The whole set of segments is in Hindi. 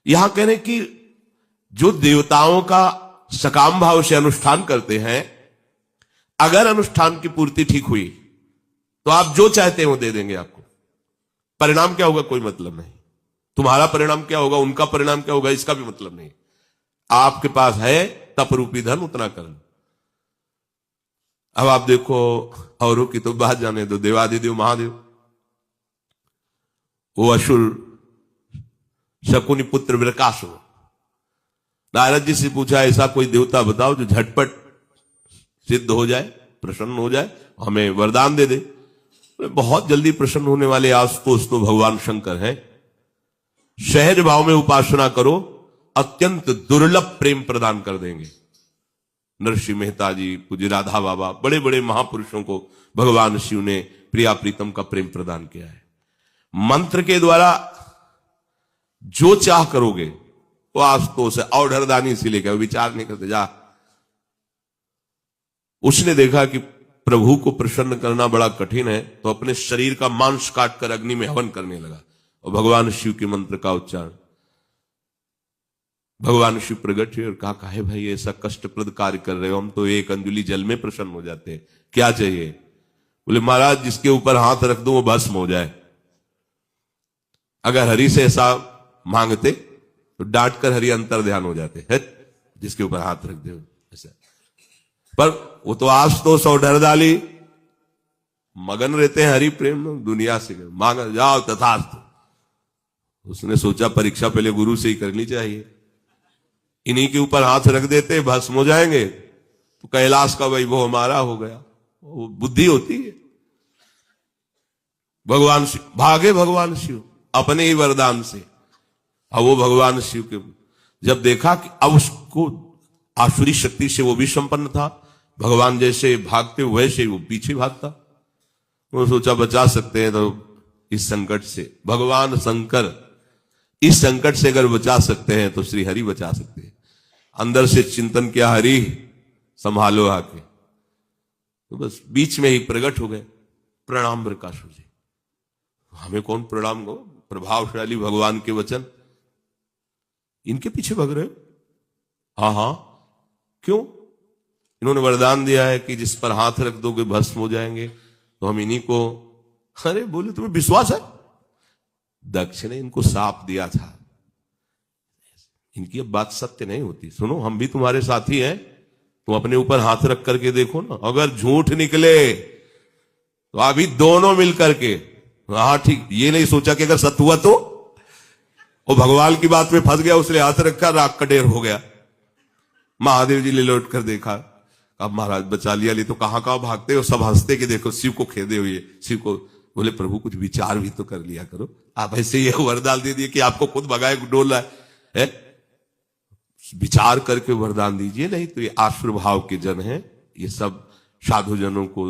यहां कह रहे कि जो देवताओं का सकाम भाव से अनुष्ठान करते हैं, अगर अनुष्ठान की पूर्ति ठीक हुई तो आप जो चाहते हैं वो दे देंगे आपको। परिणाम क्या होगा कोई मतलब नहीं, तुम्हारा परिणाम क्या होगा, उनका परिणाम क्या होगा, इसका भी मतलब नहीं। आपके पास है तप रूपी धन, उतना कर लो। अब आप देखो, औरों की तो बात जाने दो, देवादिदेव महादेव, वो असुर शकुनी पुत्र विरकासुर, नारद जी से पूछा ऐसा कोई देवता बताओ जो झटपट सिद्ध हो जाए, प्रसन्न हो जाए, हमें वरदान दे दे। बहुत जल्दी प्रसन्न होने वाले आशुतोष तो भगवान शंकर हैं। सहज भाव में उपासना करो, अत्यंत दुर्लभ प्रेम प्रदान कर देंगे। नरसिंह मेहता जी, पूज्य राधा बाबा, बड़े बड़े महापुरुषों को भगवान शिव ने प्रिया प्रीतम का प्रेम प्रदान किया है। मंत्र के द्वारा जो चाह करोगे वो आशुतोष है। और ढरदानी से लेकर विचार नहीं करते, जा। उसने देखा कि प्रभु को प्रसन्न करना बड़ा कठिन है, तो अपने शरीर का मांस काटकर अग्नि में हवन करने लगा और भगवान शिव के मंत्र का उच्चारण। भगवान शिव प्रकट हुए और कहा, काहे भाई ऐसा कष्टप्रद कार्य कर रहे हो, हम तो एक अंजुलि जल में प्रसन्न हो जाते हैं, क्या चाहिए? बोले महाराज जिसके ऊपर हाथ रख दो वो भस्म हो जाए। अगर हरि से ऐसा मांगते तो डांट कर हरि अंतर ध्यान हो जाते हैं, जिसके ऊपर हाथ रख दो ऐसा। पर वो तो आशुतोष और डरदाली मगन रहते हैं हरि प्रेम में, दुनिया से मांग जाओ तथास्तु। उसने सोचा परीक्षा पहले गुरु से ही करनी चाहिए, इन्हीं के ऊपर हाथ रख देते भस्म हो जाएंगे तो कैलाश का वैभव हमारा हो गया। वो बुद्धि होती है। भगवान शिव भागे, भगवान शिव अपने ही वरदान से। अब वो भगवान शिव के जब देखा कि अब उसको आसुरी शक्ति से वो भी संपन्न था, भगवान जैसे भागते वैसे वो पीछे भागता। वो सोचा बचा सकते हैं तो इस संकट से, भगवान शंकर इस संकट से अगर बचा सकते हैं तो श्री हरि बचा सकते हैं। अंदर से चिंतन किया, हरि संभालो आके, तो बस बीच में ही प्रकट हो गए। प्रणाम विरकासुर जी। हमें कौन प्रणाम हो, प्रभावशाली भगवान के वचन, इनके पीछे भग रहे हो? हाँ हाँ, क्यों? इन्होंने वरदान दिया है कि जिस पर हाथ रख दोगे भस्म हो जाएंगे, तो हम इन्हीं को। अरे बोले तुम्हें विश्वास है? दक्ष ने इनको साफ दिया था, इनकी अब बात सत्य नहीं होती। सुनो, हम भी तुम्हारे साथी हैं, तुम अपने ऊपर हाथ रख करके देखो ना, अगर झूठ निकले तो अभी दोनों मिल करके, हाँ ठीक, ये नहीं सोचा कि अगर सत्य हुआ तो वो भगवान की बात में फंस गया, उसने हाथ रखा, राख का ढेर हो गया। महादेव जी ने लौट कर देखा, अब महाराज बचा लिया, ले तो कहां कहां भागते हो, सब हंसते कि देखो शिव को खेदे हुए। शिव को बोले प्रभु कुछ विचार भी तो कर लिया करो, आप ऐसे ये वरदान दे दिए कि आपको खुद भगाए डोल रहा है। विचार करके वरदान दीजिए, नहीं तो ये आसुर भाव के जन हैं, ये सब साधु जनों को,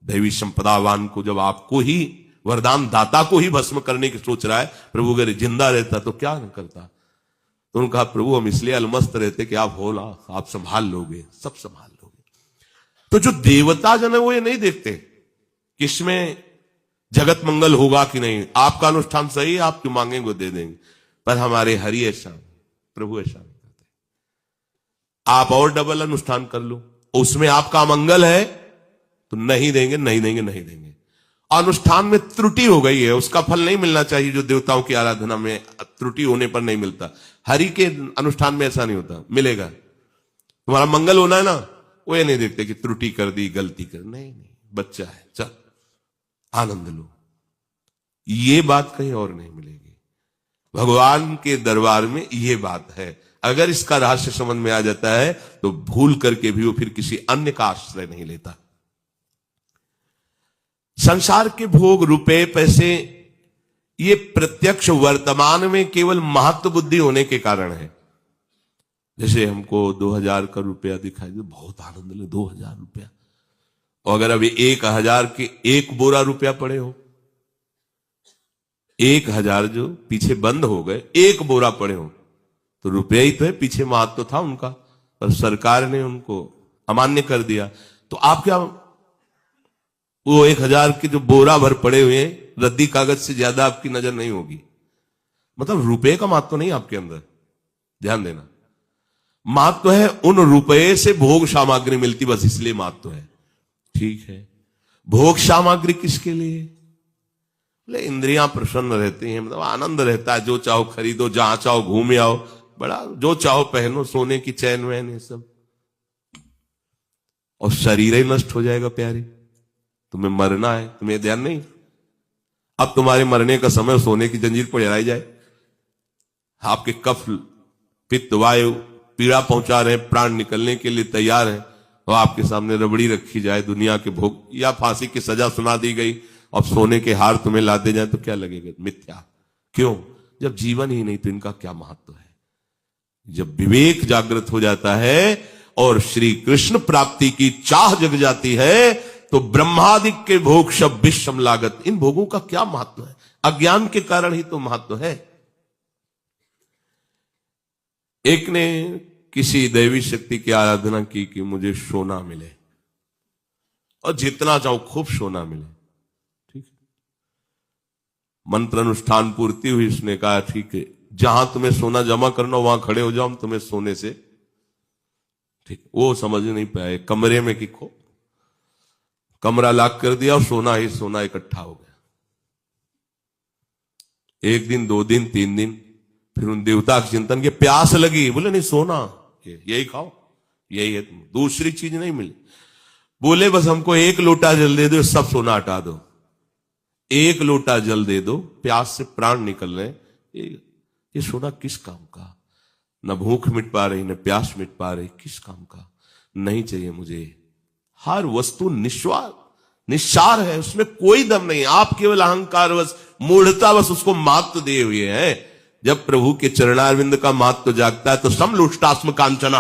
दैवी संपदावान को, जब आपको ही वरदान दाता को ही भस्म करने की सोच रहा है, प्रभु अगर जिंदा रहता तो क्या न करता। तो उन्होंने कहा प्रभु हम इसलिए अलमस्त रहते कि आप हो ना, आप संभाल लोगे, सब संभाल लोगे। तो जो देवता जन है वो ये नहीं देखते कि इसमें जगत मंगल होगा कि नहीं, आपका अनुष्ठान सही है, आप जो मांगेंगे वो दे देंगे। पर हमारे हरि ऐसा, प्रभु ऐसा नहीं करते। आप और डबल अनुष्ठान कर लो, उसमें आपका मंगल है तो नहीं देंगे, नहीं देंगे, नहीं देंगे। अनुष्ठान में त्रुटि हो गई है, उसका फल नहीं मिलना चाहिए जो देवताओं की आराधना में त्रुटि होने पर नहीं मिलता। हरि के अनुष्ठान में ऐसा नहीं होता, मिलेगा। तुम्हारा मंगल होना है ना, वो ये नहीं देखते कि त्रुटि कर दी, गलती कर, नहीं नहीं, बच्चा है, चल आनंद लो। ये बात कहीं और नहीं मिलेगी। भगवान के दरबार में ये बात है। अगर इसका रहस्य समझ में आ जाता है तो भूल करके भी वो फिर किसी अन्य का आश्रय नहीं लेता। संसार के भोग, रुपए, पैसे, ये प्रत्यक्ष वर्तमान में केवल महत्व बुद्धि होने के कारण है। जैसे हमको 2000 का रुपया दिखाई दे, बहुत आनंद ले, 2000 रुपया, और अगर अभी 1000 के एक बोरा रुपया पड़े हो, 1000 जो पीछे बंद हो गए, एक बोरा पड़े हो, तो रुपया ही तो है, पीछे महत्व था उनका, पर सरकार ने उनको अमान्य कर दिया। तो आप क्या, वो 1000 के जो बोरा भर पड़े हुए हैं, रद्दी कागज से ज्यादा आपकी नजर नहीं होगी। मतलब रुपए का महत्व नहीं आपके अंदर। ध्यान देना, महत्व है उन रुपये से भोग सामग्री मिलती, बस इसलिए महत्व है। ठीक है, भोग सामग्री किसके लिए? बोले इंद्रियां प्रसन्न रहती हैं, मतलब आनंद रहता है, जो चाहो खरीदो, जहां चाहो घूम आओ, बड़ा जो चाहो पहनो, सोने की चैन वैन ये सब, और शरीर ही नष्ट हो जाएगा प्यारे। तुम्हें मरना है, तुम्हें ध्यान नहीं, अब तुम्हारे मरने का समय, सोने की जंजीर पर जलाई जाए, आपके कफ पित्त वायु पीड़ा पहुंचा रहे, प्राण निकलने के लिए तैयार है, और आपके सामने रबड़ी रखी जाए दुनिया के भोग, या फांसी की सजा सुना दी गई, अब सोने के हार तुम्हें लाते जाए तो क्या लगेगा? मिथ्या। क्यों? जब जीवन ही नहीं तो इनका क्या महत्व है? जब विवेक जागृत हो जाता है और श्री कृष्ण प्राप्ति की चाह जग जाती है, तो ब्रह्मादिक के भोग सब विषम लागत, इन भोगों का क्या महत्व है? अज्ञान के कारण ही तो महत्व है। एक ने किसी दैवी शक्ति की आराधना की कि मुझे सोना मिले, और जितना चाहो खूब सोना मिले। ठीक है, मंत्र अनुष्ठान पूर्ति हुई, उसने कहा ठीक है, जहां तुम्हें सोना जमा करना वहां खड़े हो जाओ, हम तुम्हें सोने से। ठीक, वो समझ नहीं पाए, कमरे में किखो, कमरा लॉक कर दिया और सोना ही सोना इकट्ठा हो गया। एक दिन, 2 दिन, 3 दिन, फिर उन देवता के चिंतन के, प्यास लगी, बोले नहीं सोना यही खाओ, यही है, दूसरी चीज नहीं मिली। बोले बस हमको 1 लोटा जल दे दो, सब सोना हटा दो, 1 लोटा जल दे दो, प्यास से प्राण निकल रहे, ये सोना किस काम का? न भूख मिट पा रही, न प्यास मिट पा रही, किस काम का? नहीं चाहिए मुझे। हर वस्तु निस्वार्थ निस्सार है, उसमें कोई दम नहीं, आप केवल अहंकारवश मूढ़तावश उसको महत्व दिए हुए हैं। जब प्रभु के चरणारविंद का महत्व जागता है तो समलुष्टास्म कांचना,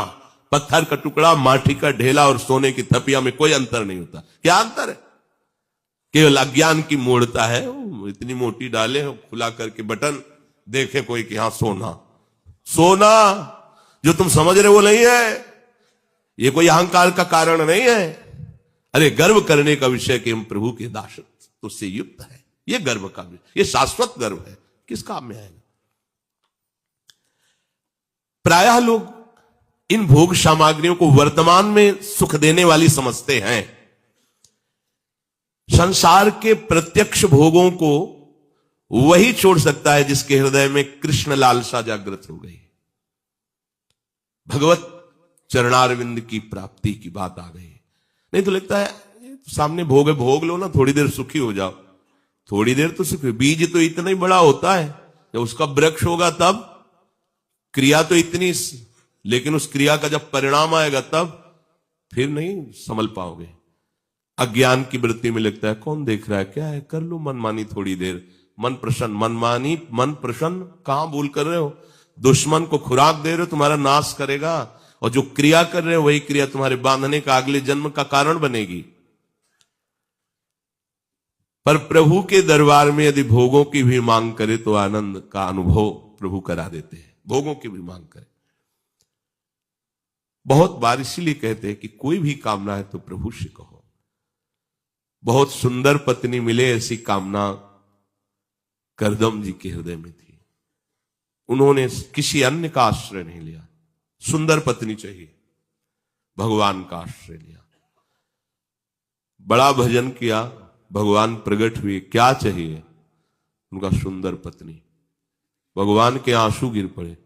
पत्थर का टुकड़ा, माटी का ढेला और सोने की थपिया में कोई अंतर नहीं होता। क्या अंतर है? केवल अज्ञान की मूढ़ता है, इतनी मोटी डाले खुला करके बटन, देखे कोई कि हाँ सोना, सोना जो तुम समझ रहे वो नहीं है, ये कोई अहंकार का कारण नहीं है। अरे गर्व करने का विषय कि हम प्रभु के दास उससे युक्त है, ये गर्व का विषय, ये शाश्वत गर्व है, किस काम में आएगा? प्रायः लोग इन भोग सामग्रियों को वर्तमान में सुख देने वाली समझते हैं। संसार के प्रत्यक्ष भोगों को वही छोड़ सकता है जिसके हृदय में कृष्ण लालसा जागृत हो गई, भगवत चरणारविंद की प्राप्ति की बात आ गई। नहीं तो लगता है सामने भोग है, भोग लो ना, थोड़ी देर सुखी हो जाओ, थोड़ी देर तो सुखी। बीज तो इतना ही बड़ा होता है, जब उसका वृक्ष होगा तब, क्रिया तो इतनी, लेकिन उस क्रिया का जब परिणाम आएगा तब फिर नहीं संभल पाओगे। अज्ञान की वृत्ति में लगता है कौन देख रहा है, क्या है, कर लो मनमानी थोड़ी देर, मन प्रसन्न, मनमानी मन प्रसन्न, कहां भूल कर रहे हो? दुश्मन को खुराक दे रहे हो, तुम्हारा नाश करेगा, और जो क्रिया कर रहे हो वही क्रिया तुम्हारे बांधने का अगले जन्म का कारण बनेगी। पर प्रभु के दरबार में यदि भोगों की भी मांग करे तो आनंद का अनुभव प्रभु करा देते हैं, भोगों की भी मांग करे। बहुत बार इसीलिए कहते हैं कि कोई भी कामना है तो प्रभु से कहो। बहुत सुंदर पत्नी मिले, ऐसी कामना करदम जी के हृदय में थी। उन्होंने किसी अन्य का आश्रय नहीं लिया, सुंदर पत्नी चाहिए, भगवान का आश्रय लिया। बड़ा भजन किया, भगवान प्रकट हुए, क्या चाहिए? उनका सुंदर पत्नी। भगवान के आंसू गिर पड़े,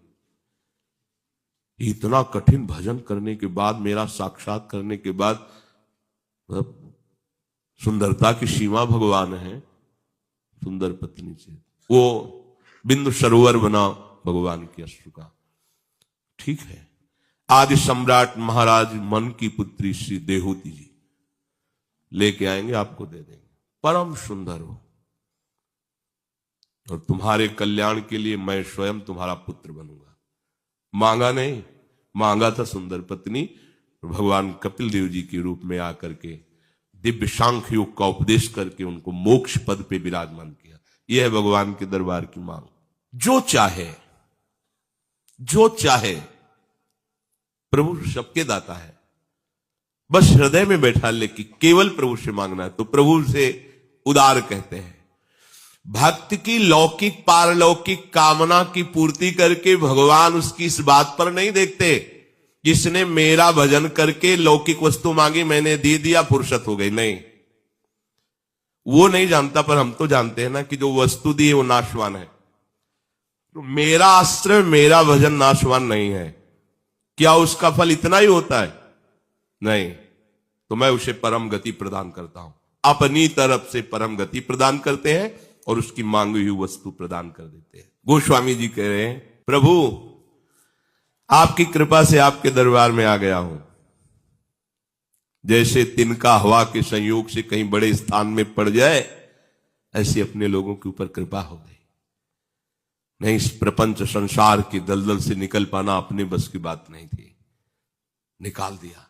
इतना कठिन भजन करने के बाद, मेरा साक्षात करने के बाद, सुंदरता की सीमा भगवान है, सुंदर पत्नी से वो बिंदु सरोवर बना भगवान की अश्रु का। ठीक है, आदि सम्राट महाराज मन की पुत्री श्री देहूति जी लेके आएंगे, आपको दे देंगे, परम सुंदर हो, और तुम्हारे कल्याण के लिए मैं स्वयं तुम्हारा पुत्र बनूंगा। मांगा नहीं, मांगा था सुंदर पत्नी, भगवान कपिल देव जी के रूप में आकर के दिव्य सांख्य योग का उपदेश करके उनको मोक्ष पद पे विराजमान किया। यह है भगवान के दरबार की मांग। जो चाहे, जो चाहे, प्रभु सबके दाता है, बस हृदय में बैठा ले कि केवल प्रभु से मांगना है, तो प्रभु से उदार कहते हैं। भक्त की लौकिक पारलौकिक कामना की पूर्ति करके भगवान उसकी इस बात पर नहीं देखते, जिसने मेरा भजन करके लौकिक वस्तु मांगी मैंने दे दिया फुर्सत हो गई, नहीं, वो नहीं जानता। पर हम तो जानते हैं ना कि जो वस्तु दी है वो नाशवान है। तो मेरा आश्रय मेरा भजन नाशवान नहीं है, क्या उसका फल इतना ही होता है? नहीं, तो मैं उसे परम गति प्रदान करता हूं, अपनी तरफ से परम गति प्रदान करते हैं और उसकी मांगी हुई वस्तु प्रदान कर देते हैं। गोस्वामी जी कह रहे हैं, प्रभु आपकी कृपा से आपके दरबार में आ गया हूं, जैसे तिनका हवा के संयोग से कहीं बड़े स्थान में पड़ जाए, ऐसे अपने लोगों के ऊपर कृपा हो गई। नहीं, इस प्रपंच संसार की दलदल से निकल पाना अपने बस की बात नहीं थी, निकाल दिया।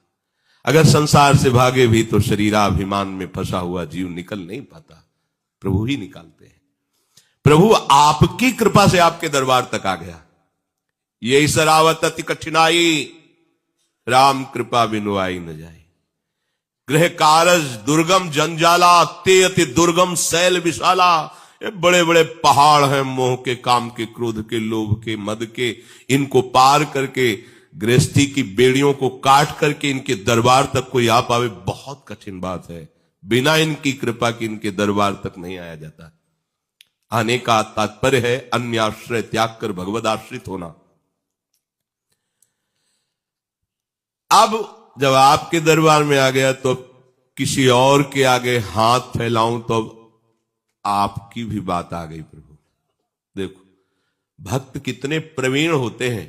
अगर संसार से भागे भी तो शरीराभिमान में फंसा हुआ जीव निकल नहीं पाता, प्रभु ही निकालते हैं। प्रभु आपकी कृपा से आपके दरबार तक आ गया, यही सरावत अति कठिनाई, राम कृपा बिनु आई न जाए। गृह कारज दुर्गम जंजाला, ते अति दुर्गम शैल विशाला। ये बड़े बड़े पहाड़ हैं मोह के, काम के, क्रोध के, लोभ के, मद के, इनको पार करके गृहस्थी की बेड़ियों को काट करके इनके दरबार तक कोई आ पावे, बहुत कठिन बात है। बिना इनकी कृपा की इनके दरबार तक नहीं आया जाता। आने का तात्पर्य है अन्य आश्रय त्याग कर भगवद आश्रित होना। अब जब आपके दरबार में आ गया तो किसी और के आगे हाथ फैलाऊं तो आपकी भी बात आ गई। प्रभु देखो, भक्त कितने प्रवीण होते हैं।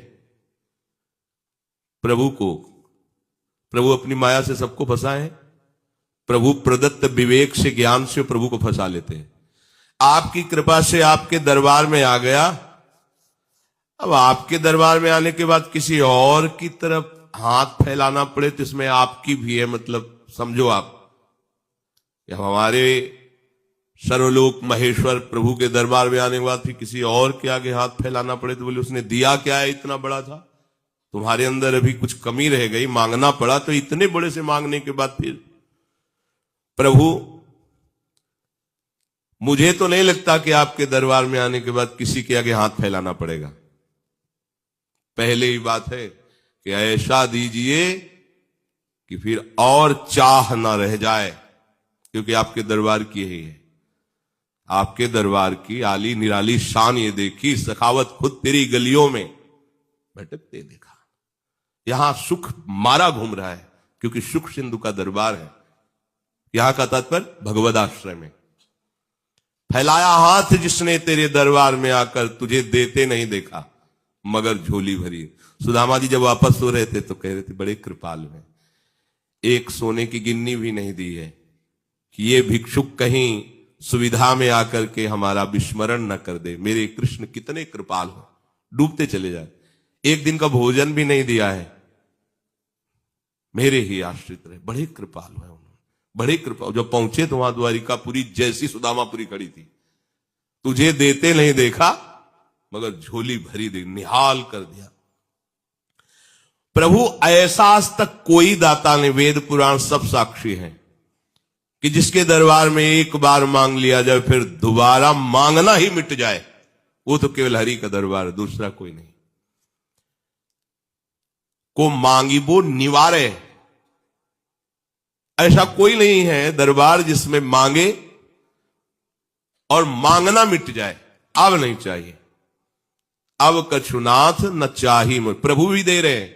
प्रभु अपनी माया से सबको फंसाए, प्रभु प्रदत्त विवेक से, ज्ञान से प्रभु को फंसा लेते हैं। आपकी कृपा से आपके दरबार में आ गया। अब आपके दरबार में आने के बाद किसी और की तरफ हाथ फैलाना पड़े तो इसमें आपकी भी है, मतलब समझो आप, हमारे सर्वलोक महेश्वर प्रभु के दरबार में आने के बाद फिर किसी और के आगे हाथ फैलाना पड़े तो बोले उसने दिया क्या है इतना बड़ा था, तुम्हारे अंदर अभी कुछ कमी रह गई, मांगना पड़ा। तो इतने बड़े से मांगने के बाद फिर प्रभु, मुझे तो नहीं लगता कि आपके दरबार में आने के बाद किसी के आगे हाथ फैलाना पड़ेगा। पहले ही बात है कि ऐसा दीजिए कि फिर और चाह ना रह जाए, क्योंकि आपके दरबार की ही है। आपके दरबार की आली निराली शान ये देखी, सखावत खुद तेरी गलियों में भटकते देखा। यहां सुख मारा घूम रहा है, क्योंकि सुख सिंधु का दरबार है। यहां का तात्पर्य भगवद आश्रय में। फैलाया हाथ जिसने तेरे दरबार में आकर, तुझे देते नहीं देखा मगर झोली भरी। सुदामा जी जब वापस हो रहे थे तो कह रहे थे बड़े कृपालु हैं, एक सोने की गिन्नी भी नहीं दी है कि ये भिक्षुक कहीं सुविधा में आकर के हमारा विस्मरण न कर दे। मेरे कृष्ण कितने कृपाल हो, डूबते चले जाए। एक दिन का भोजन भी नहीं दिया है, मेरे ही आश्रित रहे। बड़े कृपाल है उन्होंने, बड़े कृपा। जब पहुंचे तो वहां द्वारिकापुरी जैसी सुदामापुरी खड़ी थी। तुझे देते नहीं देखा मगर झोली भरी दे, निहाल कर दिया। प्रभु ऐसा आज तक कोई दाता ने, वेद पुराण सब साक्षी हैं, कि जिसके दरबार में एक बार मांग लिया जाए फिर दोबारा मांगना ही मिट जाए, वो तो केवल हरि का दरबार है, दूसरा कोई नहीं। को मांगी वो निवारे, ऐसा कोई नहीं है दरबार जिसमें मांगे और मांगना मिट जाए। अब नहीं चाहिए, अब कछुनाथ न चाही। प्रभु भी दे रहे हैं,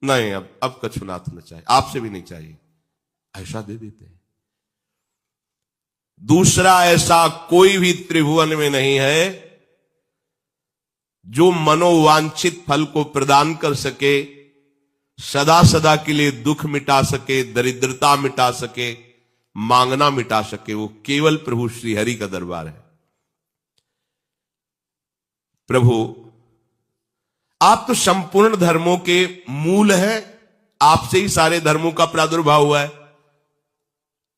नहीं अब कछुनाथ न चाहिए, आपसे भी नहीं चाहिए, ऐसा दे देते हैं। दूसरा ऐसा कोई भी त्रिभुवन में नहीं है जो मनोवांछित फल को प्रदान कर सके, सदा सदा के लिए दुख मिटा सके, दरिद्रता मिटा सके, मांगना मिटा सके। वो केवल प्रभु श्री हरि का दरबार है। प्रभु आप तो संपूर्ण धर्मों के मूल हैं, आपसे ही सारे धर्मों का प्रादुर्भाव हुआ है।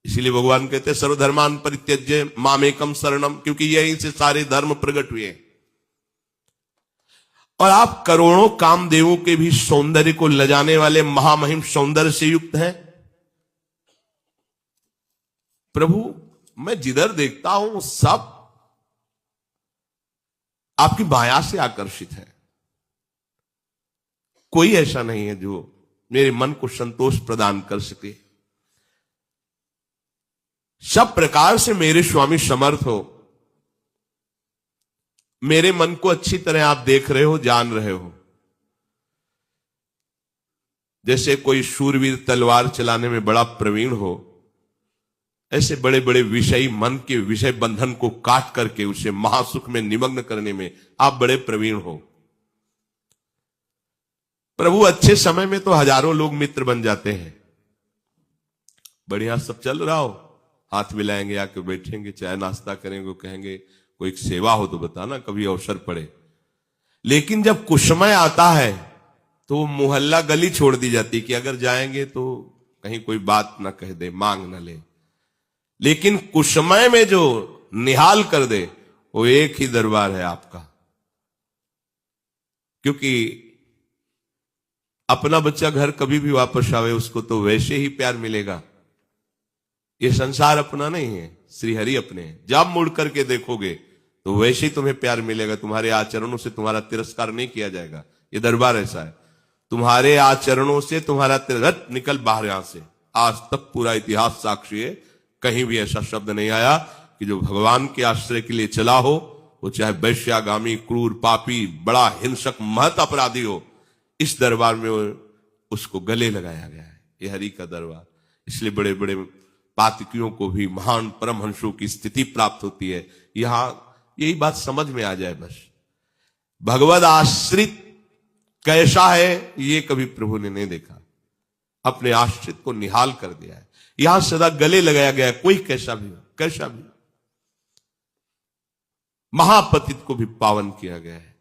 इसीलिए भगवान कहते हैं सर्वधर्मान परित्यज्य मामेकम शरणम, क्योंकि यहीं से सारे धर्म प्रकट हुए हैं। और आप करोड़ों कामदेवों के भी सौंदर्य को लजाने वाले महामहिम सौंदर्य से युक्त हैं। प्रभु मैं जिधर देखता हूं सब आपकी माया से आकर्षित है। कोई ऐसा नहीं है जो मेरे मन को संतोष प्रदान कर सके। सब प्रकार से मेरे स्वामी समर्थ हो। मेरे मन को अच्छी तरह आप देख रहे हो, जान रहे हो। जैसे कोई शूरवीर तलवार चलाने में बड़ा प्रवीण हो, ऐसे बड़े बड़े विषयी मन के विषय बंधन को काट करके उसे महासुख में निमग्न करने में आप बड़े प्रवीण हो। प्रभु अच्छे समय में तो हजारों लोग मित्र बन जाते हैं। बढ़िया सब चल रहा हो, हाथ मिलाएंगे, आके बैठेंगे, चाय नाश्ता करेंगे, कहेंगे कोई सेवा हो तो बताना, कभी अवसर पड़े। लेकिन जब कुसमय आता है तो मोहल्ला गली छोड़ दी जाती कि अगर जाएंगे तो कहीं कोई बात ना कह दे, मांग ना ले। लेकिन कुसमय में जो निहाल कर दे वो एक ही दरबार है आपका। क्योंकि अपना बच्चा घर कभी भी वापस आवे उसको तो वैसे ही प्यार मिलेगा। ये संसार अपना नहीं है, श्री हरि अपने हैं। जब मुड़ करके देखोगे तो वैसे ही तुम्हें प्यार मिलेगा। तुम्हारे आचरणों से तुम्हारा तिरस्कार नहीं किया जाएगा। ये दरबार ऐसा है, तुम्हारे आचरणों से तुम्हारा तिरस्कार निकल बाहर। यहां से आज तक पूरा इतिहास साक्षी है, कहीं भी ऐसा शब्द नहीं आया कि जो भगवान के आश्रय के लिए चला हो, वो चाहे वैश्यागामी, क्रूर, पापी, बड़ा हिंसक, महत अपराधी हो, इस दरबार में उसको गले लगाया गया है। ये हरि का दरबार। इसलिए बड़े बड़े पातकियों को भी महान परमहंसों की स्थिति प्राप्त होती है। यहां यही बात समझ में आ जाए बस। भगवद आश्रित कैसा है ये कभी प्रभु ने नहीं देखा। अपने आश्रित को निहाल कर दिया है। यहां सदा गले लगाया गया है, कोई कैसा भी हो, कैसा भी। महापतित को भी पावन किया गया है।